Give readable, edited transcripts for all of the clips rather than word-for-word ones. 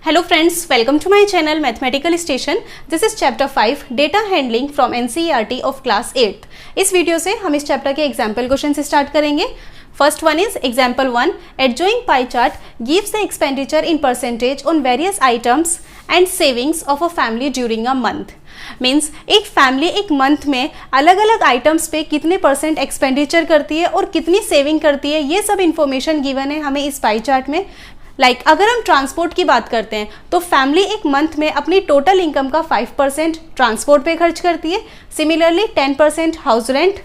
Hello friends, welcome to my channel Mathematical Station. This is chapter 5 Data Handling from NCERT of class 8. इस video से हम इस chapter के example question से start करेंगे. First one is example 1. Adjoining pie chart gives the expenditure in percentage on various items and savings of a family during a month. Means एक family एक month में अलग अलग आइटम्स पे कितने परसेंट एक्सपेंडिचर करती है और कितनी सेविंग करती है, ये सब इन्फॉर्मेशन गिवन है हमें इस पाई चार्ट में. अगर हम ट्रांसपोर्ट की बात करते हैं तो फैमिली एक मंथ में अपनी टोटल इनकम का 5% ट्रांसपोर्ट पे खर्च करती है. Similarly 10% house rent.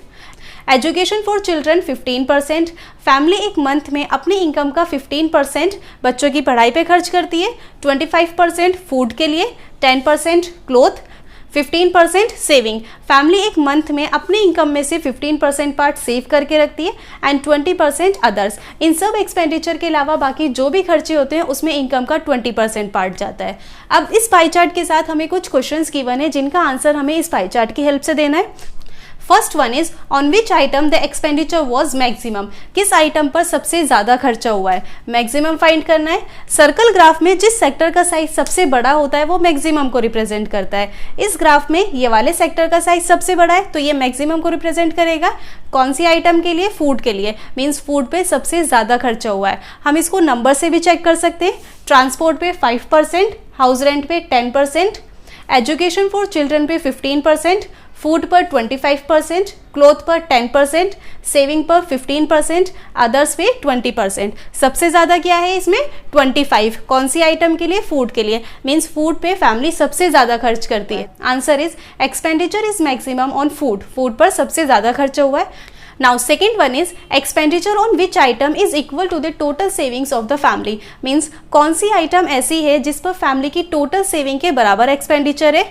Education for children 15%. Family एक मंथ में अपनी इनकम का 15% बच्चों की पढ़ाई पे खर्च करती है. 25% फूड के लिए. 10% क्लोथ. 15% सेविंग. फैमिली एक मंथ में अपनी इनकम में से 15% पार्ट सेव करके रखती है एंड 20% अदर्स. इन सब एक्सपेंडिचर के अलावा बाकी जो भी खर्चे होते हैं उसमें इनकम का 20% पार्ट जाता है. अब इस पाई चार्ट के साथ हमें कुछ क्वेश्चंस गिवन है जिनका आंसर हमें इस पाई चार्ट की हेल्प से देना है. First one is on which item the expenditure was maximum. किस आइटम पर सबसे ज़्यादा खर्चा हुआ है, मैक्सिमम फाइंड करना है. सर्कल ग्राफ में जिस सेक्टर का साइज सबसे बड़ा होता है वो मैक्सिमम को रिप्रेजेंट करता है. इस ग्राफ में ये वाले सेक्टर का साइज सबसे बड़ा है तो ये मैक्सिमम को रिप्रेजेंट करेगा. कौन सी आइटम के लिए, फूड के लिए. मीन्स फूड पे सबसे ज़्यादा खर्चा हुआ है. हम इसको नंबर से भी चेक कर सकते हैं. ट्रांसपोर्ट पे 5%, हाउस रेंट पे 10%, एजुकेशन फॉर चिल्ड्रन पे 15%, फूड पर 25%, क्लोथ पर 10%, सेविंग पर 15%, अदर्स पे 20%. सबसे ज़्यादा क्या है इसमें, 25. कौन सी आइटम के लिए, फूड के लिए. मीन्स फूड पे फैमिली सबसे ज़्यादा खर्च करती है. Answer is expenditure is maximum on food. Food पर सबसे ज़्यादा खर्चा हुआ है. Now second one is expenditure on which item is equal to the total savings of the family. Means कौन सी आइटम ऐसी है जिस पर फैमिली की टोटल सेविंग के बराबर एक्सपेंडिचर है.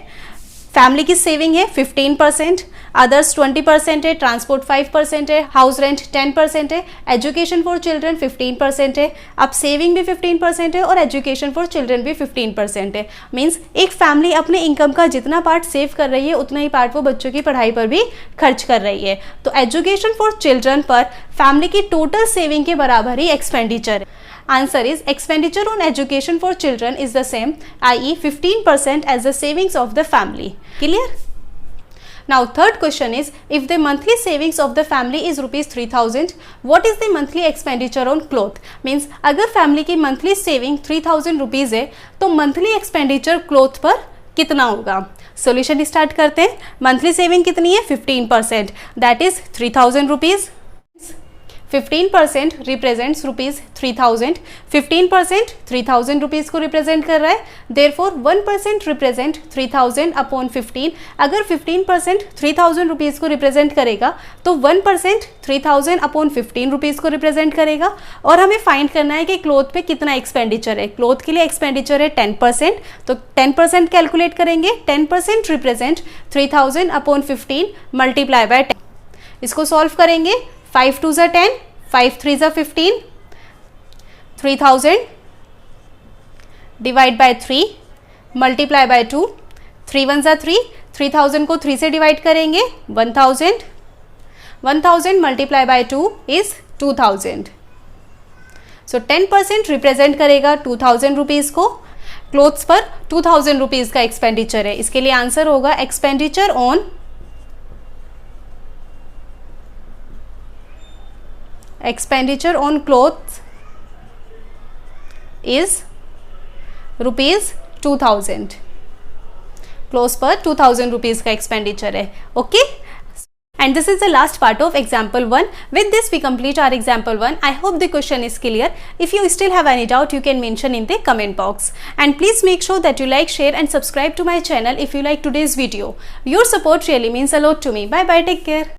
फैमिली की सेविंग है 15%, अदर्स 20% है, ट्रांसपोर्ट 5% है, हाउस रेंट 10% है, एजुकेशन फॉर चिल्ड्रन 15% है. अब सेविंग भी 15% है और एजुकेशन फॉर चिल्ड्रन भी 15% है. मीन्स एक फैमिली अपने इनकम का जितना पार्ट सेव कर रही है उतना ही पार्ट वो बच्चों की पढ़ाई पर भी खर्च कर रही है. तो एजुकेशन फॉर चिल्ड्रन पर फैमिली की टोटल सेविंग के बराबर ही एक्सपेंडिचर है. Answer is expenditure on education for children is the same, i.e. 15% as the savings of the family. Clear? Now third question is if the monthly savings of the family is rupees 3000, what is the monthly expenditure on cloth? Means अगर family की monthly saving 3000 rupees है तो monthly expenditure cloth पर कितना होगा. Solution start करते हैं. Monthly saving कितनी है, 15%, that is 3000 rupees. 15% represents rupees 3000. 15% 3000 rupees को रिप्रेजेंट कर रहा है. Therefore 1% represent 3000 upon 15. अगर 15% 3000 रुपीज़ को रिप्रेजेंट करेगा तो 1% 3000 अपॉन 15 रुपीज़ को रिप्रेजेंट करेगा. और हमें फाइंड करना है कि क्लोथ पे कितना एक्सपेंडिचर है. क्लोथ के लिए एक्सपेंडिचर है 10%, तो 10% कैलकुलेट करेंगे. 10% रिप्रेजेंट 3000 अपॉन 15 मल्टीप्लाई बाय 10. इसको सॉल्व करेंगे. 5 2 ज़ा 10, 5 3 ज़ा 15, 3000 डिवाइड बाय 3 मल्टीप्लाई बाय 2, 3 1 ज़ा 3, 3000 को 3 से डिवाइड करेंगे 1000, 1000 multiply by 2 is 2000. So 10% represent करेगा 2000 रुपीज़ को. क्लोथ्स पर 2000 रुपीज़ का एक्सपेंडिचर है. इसके लिए आंसर होगा expenditure on clothes is rupees 2000. Clothes पर 2000 रुपीज़ का एक्सपेंडिचर है. Okay, and this is the last part of example 1. With this we complete our example 1. I hope the question is clear. If you still have any doubt you can mention in the comment box. And please make sure that you like, share and subscribe to my channel if you like today's video. Your support really means a lot to me. Bye bye, take care.